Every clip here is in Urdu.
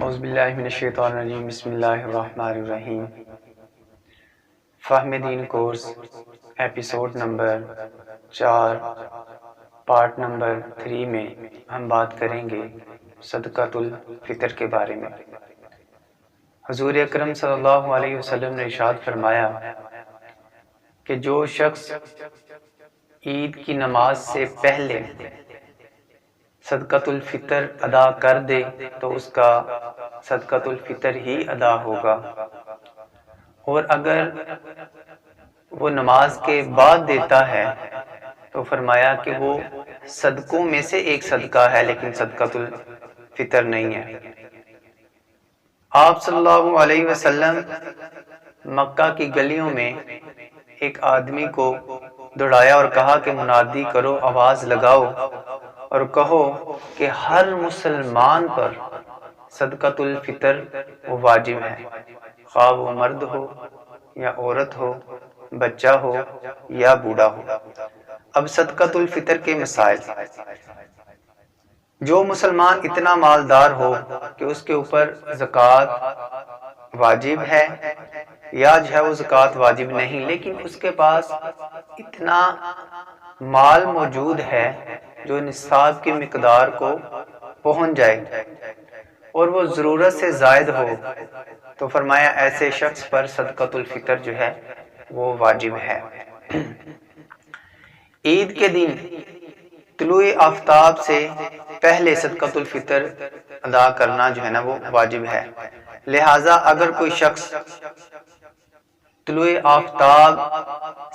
اعوذ باللہ من الشیطان الرجیم بسم اللہ الرحمن الرحیم۔ فہم دین course episode number 4 part number 3 میں ہم بات کریں گے صدقۃ الفطر کے بارے میں۔ حضور اکرم صلی اللہ علیہ وسلم نے ارشاد فرمایا کہ جو شخص عید کی نماز سے پہلے صدقۃ الفطر ادا کر دے تو اس کا صدقۃ الفطر ہی ادا ہوگا، اور اگر وہ نماز کے بعد دیتا ہے تو فرمایا کہ وہ صدقوں میں سے ایک صدقہ ہے لیکن صدقۃ الفطر نہیں ہے۔ آپ صلی اللہ علیہ وسلم مکہ کی گلیوں میں ایک آدمی کو دوڑایا اور کہا کہ منادی کرو، آواز لگاؤ اور کہو کہ ہر مسلمان پر صدقۃ الفطر واجب ہے، خواہ وہ مرد ہو یا عورت ہو، بچہ ہو یا بوڑھا ہو۔ اب صدقۃ الفطر کے مسائل۔ جو مسلمان اتنا مالدار ہو کہ اس کے اوپر زکوٰۃ واجب ہے یا جو ہے وہ زکوٰۃ واجب نہیں، لیکن اس کے پاس اتنا مال موجود ہے جو نصاب کی مقدار کو پہنچ جائے اور وہ ضرورت سے زائد ہو، تو فرمایا ایسے شخص پر صدقۃ الفطر جو ہے وہ واجب ہے۔ عید کے دن طلوع آفتاب سے پہلے صدقۃ الفطر ادا کرنا جو ہے نا وہ واجب ہے، لہٰذا اگر کوئی شخص طلوع آفتاب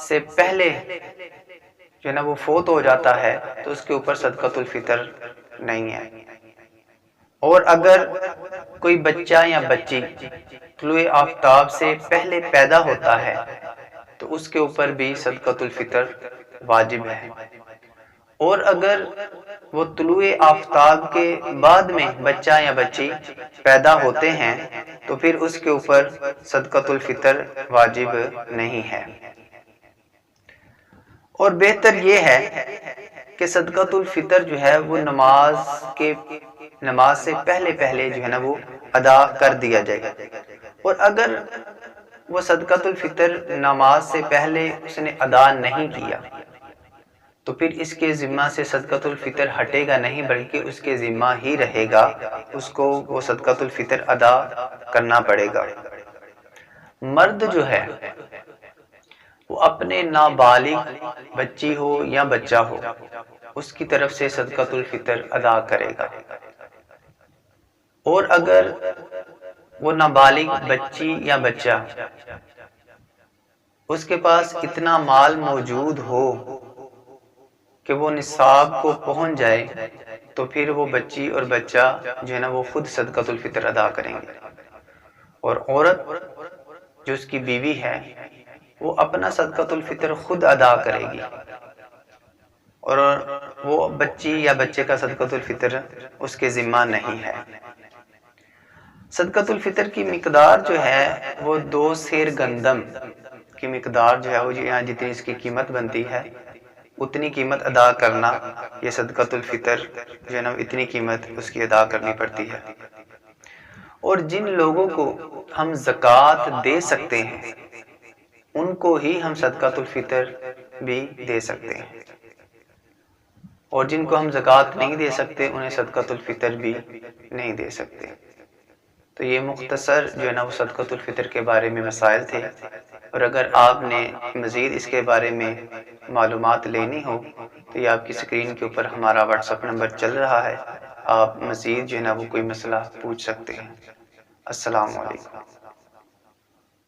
سے پہلے جو ہے نا وہ فوت ہو جاتا ہے تو اس کے اوپر صدقۃ الفطر نہیں ہے، اور اگر کوئی بچہ یا بچی طلوع آفتاب سے پہلے پیدا ہوتا ہے تو اس کے اوپر بھی صدقۃ الفطر واجب ہے، اور اگر وہ طلوع آفتاب کے بعد میں بچہ یا بچی پیدا ہوتے ہیں تو پھر اس کے اوپر صدقۃ الفطر واجب نہیں ہے۔ اور بہتر یہ ہے کہ صدقۃ الفطر جو ہے وہ نماز سے پہلے جو ہے نا وہ ادا کر دیا جائے، اور اگر وہ صدقۃ الفطر نماز سے پہلے اس نے ادا نہیں کیا تو پھر اس کے ذمہ سے صدقۃ الفطر ہٹے گا نہیں بلکہ اس کے ذمہ ہی رہے گا، اس کو وہ صدقۃ الفطر ادا کرنا پڑے گا۔ مرد جو ہے وہ اپنے نابالغ بچی ہو یا بچہ ہو اس کی طرف سے صدقۃ الفطر ادا کرے گا، اور اگر وہ نابالغ بچی یا بچہ اس کے پاس اتنا مال موجود ہو کہ وہ نصاب کو پہنچ جائے تو پھر وہ بچی اور بچہ جو ہے نا وہ خود صدقۃ الفطر ادا کریں گے، اور عورت جو اس کی بیوی ہے وہ اپنا صدقۃ الفطر خود ادا کرے گی، اور وہ بچی یا بچے کا صدقۃ الفطر اس کے ذمہ نہیں ہے۔ صدقۃ الفطر کی مقدار جو ہے وہ 2 سیر گندم کی مقدار جو ہے وہ یہاں جتنی اس کی قیمت بنتی ہے اتنی قیمت ادا کرنا، یہ صدقۃ الفطر جو ہے نا اتنی قیمت اس کی ادا کرنی پڑتی ہے۔ اور جن لوگوں کو ہم زکوٰۃ دے سکتے ہیں ان کو ہی ہم صدقۃ الفطر بھی دے سکتے ہیں، اور جن کو ہم زکوٰۃ نہیں دے سکتے انہیں صدقۃ الفطر بھی نہیں دے سکتے۔ تو یہ مختصر جو ہے نا وہ صدقۃ الفطر کے بارے میں مسائل تھے، اور اگر آپ نے مزید اس کے بارے میں معلومات لینی ہو تو یہ آپ کی اسکرین کے اوپر ہمارا واٹس ایپ نمبر چل رہا ہے، آپ مزید جو ہے نا وہ کوئی مسئلہ پوچھ سکتے ہیں۔ السلام علیکم۔